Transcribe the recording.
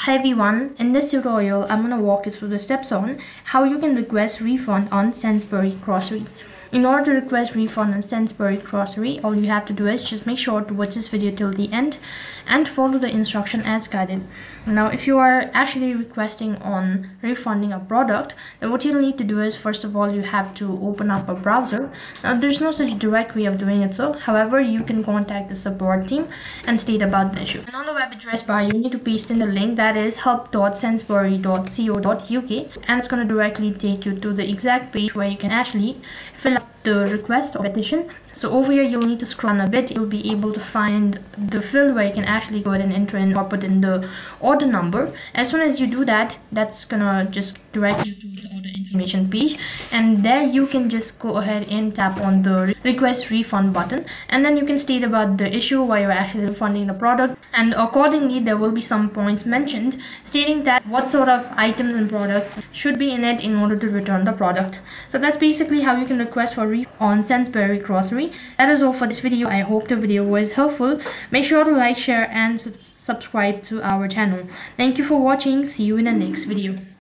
Hi everyone, in this tutorial I'm going to walk you through the steps on how you can request refund on Sainsbury's Groceries. In order to request refund on Sainsbury's Groceries, all you have to do is just make sure to watch this video till the end and follow the instruction as guided. Now if you are actually requesting on refunding a product, then what you'll need to do is first of all you have to open up a browser. Now there's no such direct way of doing it, so however you can contact the support team and state about the issue. And on the web address bar you need to paste in the link that is help.sainsbury.co.uk, and it's going to directly take you to the exact page where you can actually fill out the request or petition. So over here you'll need to scroll on a bit. You'll be able to find the field where you can actually go ahead and enter in or put in the order number. As soon as you do that, that's gonna just direct you to the order information page, and there you can just go ahead and tap on the request refund button, and then you can state about the issue why you're actually refunding the product, and accordingly there will be some points mentioned stating that what sort of items and products should be in it in order to return the product. So that's basically how you can request for refund on Sainsbury's Grocery. That is all for this video. I hope the video was helpful. Make sure to like, share and subscribe to our channel. Thank you for watching. See you in the next video.